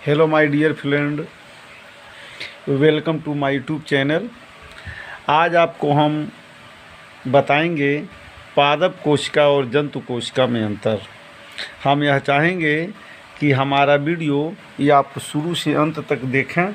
Hello my dear friend, welcome to my YouTube channel. आज आपको हम बताएंगे पादप कोशिका और जंतु कोशिका में अंतर। हम यह चाहेंगे कि हमारा वीडियो ये आप शुरू से अंत तक देखें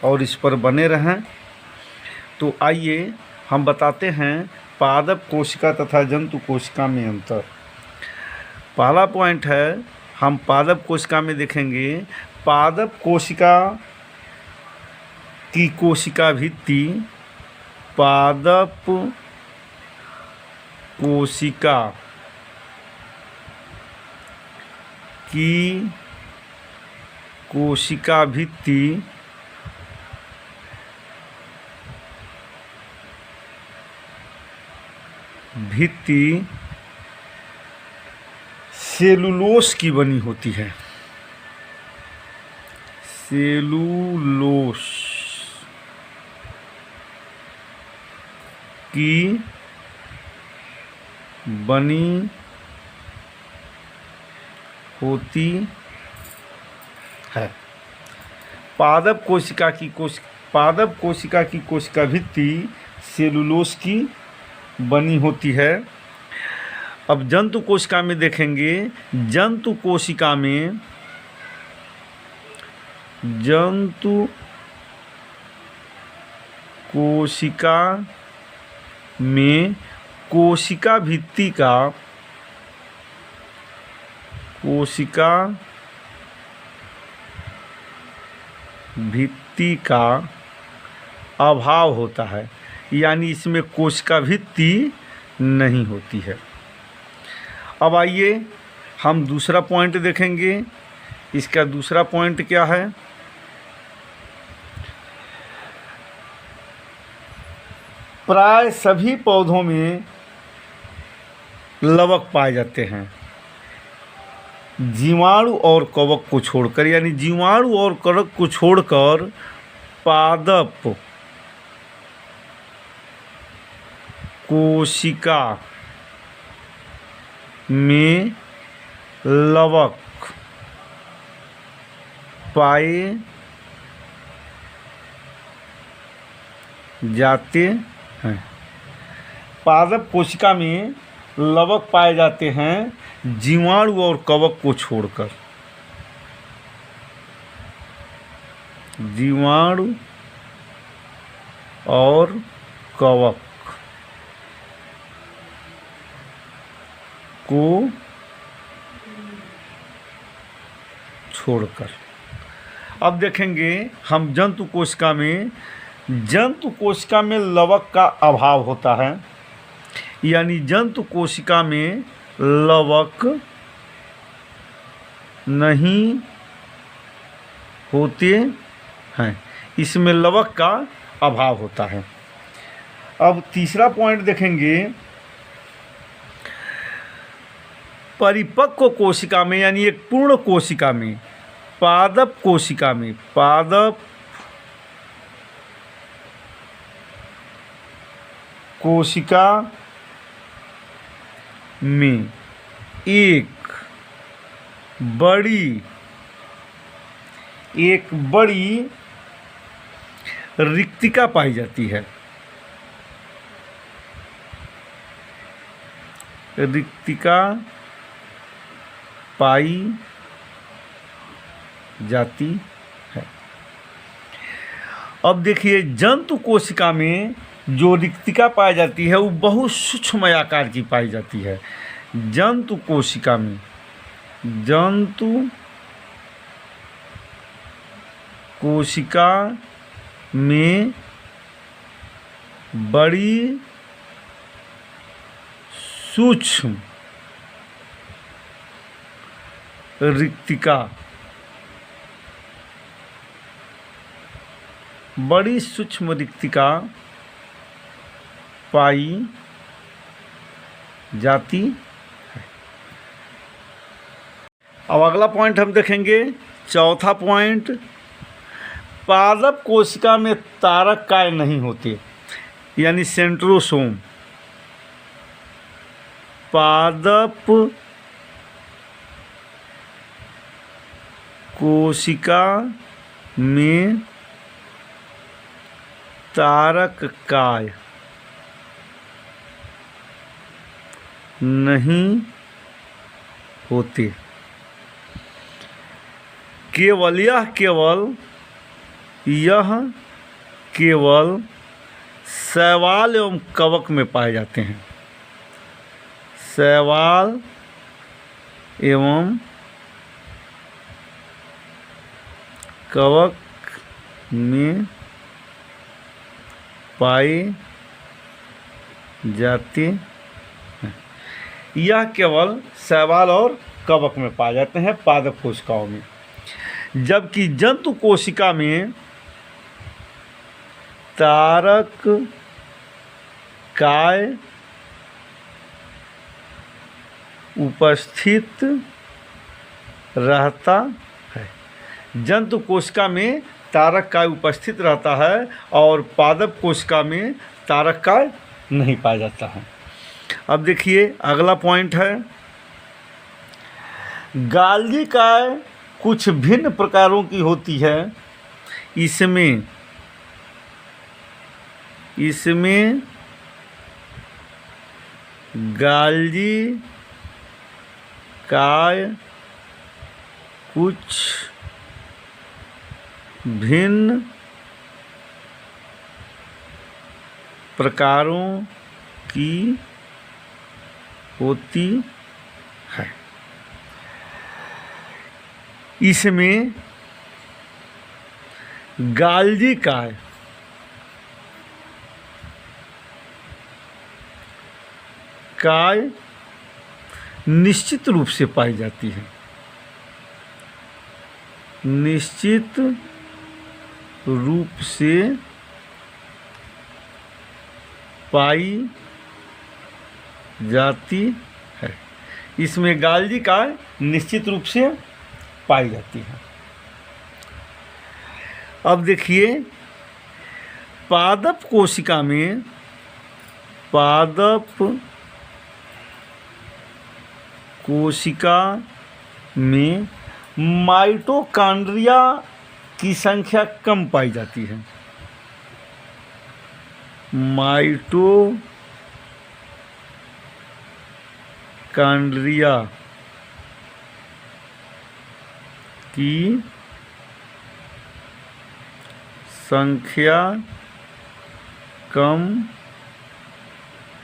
और इस पर बने रहें। तो आइए हम बताते हैं पादप कोशिका तथा जंतु कोशिका में अंतर। पहला पॉइंट है, हम पादप कोशिका में देखेंगे पादप कोशिका की कोशिका भित्ति, पादप कोशिका की कोशिका भित्ति सेलुलोज की बनी होती है। सेलुलोज की बनी होती है। पादप कोशिका की कोशिका भित्ति सेलुलोज की बनी होती है। अब जंतु कोशिका में देखेंगे, जंतु कोशिका में कोशिका भित्ति का अभाव होता है, यानी इसमें कोशिका भित्ति नहीं होती है। अब आइए हम दूसरा पॉइंट देखेंगे। इसका दूसरा पॉइंट क्या है? प्राय सभी पौधों में लवक पाए जाते हैं, जीवाणु और कवक को छोड़कर, यानी जीवाणु और कवक को छोड़कर पादप कोशिका में लवक पाए जाते हैं। पादप कोशिका में लवक पाए जाते हैं जीवाणु और कवक को छोड़कर। जीवाणु और कवक को छोड़कर। अब देखेंगे हम जंतु कोशिका में लवक का अभाव होता है, यानी जंतु कोशिका में लवक नहीं होते हैं, इसमें लवक का अभाव होता है। अब तीसरा पॉइंट देखेंगे, परिपक्व कोशिका में, यानी एक पूर्ण कोशिका में, पादप कोशिका में एक बड़ी रिक्तिका पाई जाती है। रिक्तिका पाई जाती है। अब देखिए, जंतु कोशिका में जो रिक्तिका पाई जाती है वो बहुत सूक्ष्म आकार की पाई जाती है। जंतु कोशिका में बड़ी सूक्ष्म रिक्तिका पाई जाती है। अब अगला पॉइंट हम देखेंगे, चौथा पॉइंट, पादप कोशिका में तारक काय नहीं होते, यानी सेंट्रोसोम। पादप कोशिका में तारक काय नहीं होते। यह केवल शैवाल एवं कवक में पाए जाते हैं। शैवाल एवं कवक में पाए जाते हैं। यह केवल शैवाल और कवक में पाए जाते हैं, पादप कोशिकाओं में। जबकि जंतु कोशिका में तारक काय उपस्थित रहता है। जंतु कोशिका में तारक काय उपस्थित रहता है और पादप कोशिका में तारक काय नहीं पाया जाता है। अब देखिए अगला पॉइंट है, गाल्जी काय कुछ भिन्न प्रकारों की होती है। इसमें गाल्जी काय कुछ भिन्न प्रकारों की होती है। इसमें गाल्जी काय निश्चित रूप से पाई जाती है। निश्चित रूप से पाई जाती है। इसमें गाल्जी काय निश्चित रूप से पाई जाती है। अब देखिए पादप कोशिका में माइटोकॉन्ड्रिया की संख्या कम पाई जाती है। माइटोकॉन्ड्रिया की संख्या कम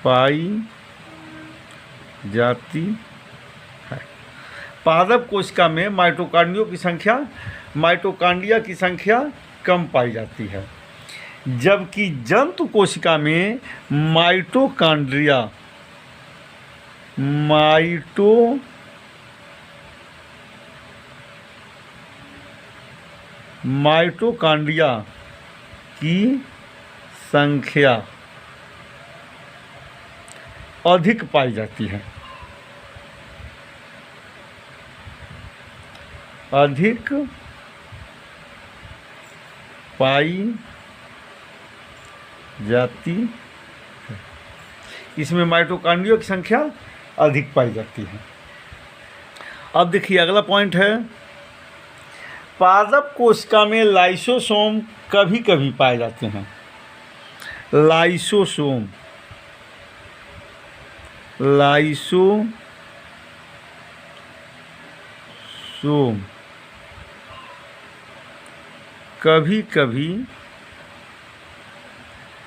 पाई जाती है। पादप कोशिका में माइटोकॉन्ड्रिया की संख्या कम पाई जाती है। जबकि जंतु कोशिका में माइटोकॉन्ड्रिया की संख्या अधिक पाई जाती है। अधिक पाई जाती है। इसमें माइटोकॉन्ड्रिया की संख्या अधिक पाई जाती है। अब देखिए अगला पॉइंट है, पादप कोशिका में लाइसोसोम कभी कभी पाए जाते हैं। लाइसोसोम कभी कभी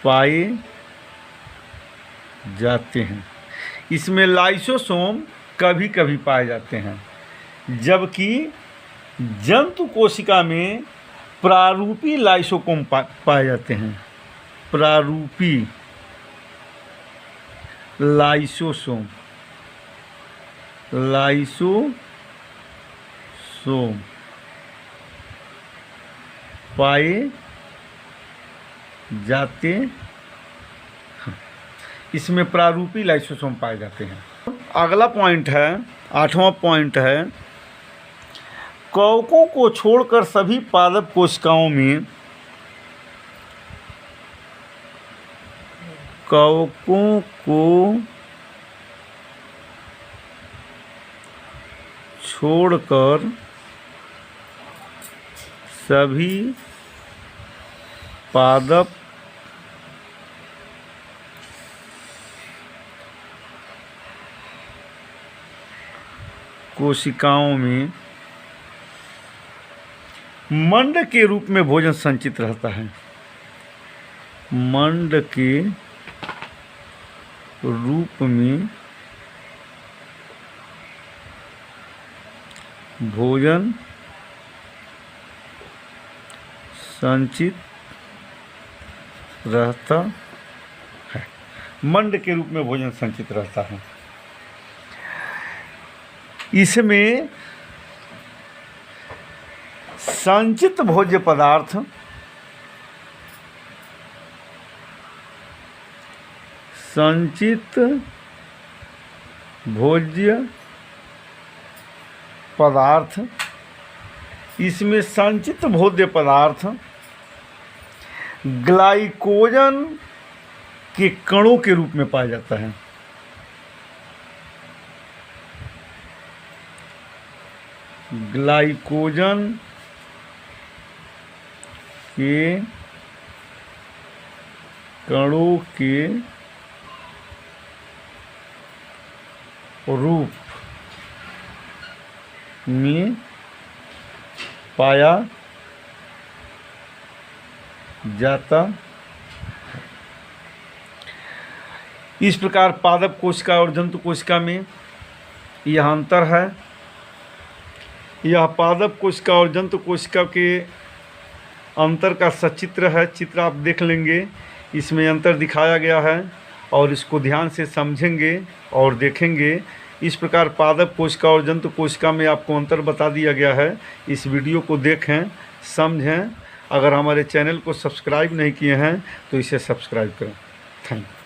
पाए जाते हैं। इसमें लाइसोसोम कभी कभी पाए जाते हैं। जबकि जंतु कोशिका में प्रारूपी लाइसोसोम पाए जाते हैं। प्रारूपी लाइसोसोम पाए जाते हैं। इसमें प्रारूपी लाइसोसोम पाए जाते हैं। अगला पॉइंट है, 8वां पॉइंट है, कवकों को छोड़कर सभी पादप कोशिकाओं में सभी पादप कोशिकाओं में मंड के रूप में भोजन संचित रहता है। मंड के रूप में भोजन संचित रहता है। मंड के रूप में भोजन संचित रहता है। इसमें संचित भोज्य पदार्थ संचित भोज्य पदार्थ इसमें संचित भोज्य पदार्थ ग्लाइकोजन के कणों के रूप में पाया जाता है। ग्लाइकोजन के कणों के रूप में पाया जाता। इस प्रकार पादप कोशिका और जंतु कोशिका में यह अंतर है। यह पादप कोशिका और जंतु कोशिका के अंतर का सचित्र है। चित्र आप देख लेंगे, इसमें अंतर दिखाया गया है और इसको ध्यान से समझेंगे और देखेंगे। इस प्रकार पादप कोशिका और जंतु कोशिका में आपको अंतर बता दिया गया है। इस वीडियो को देखें, समझें। अगर हमारे चैनल को सब्सक्राइब नहीं किए हैं तो इसे सब्सक्राइब करें। Thank you.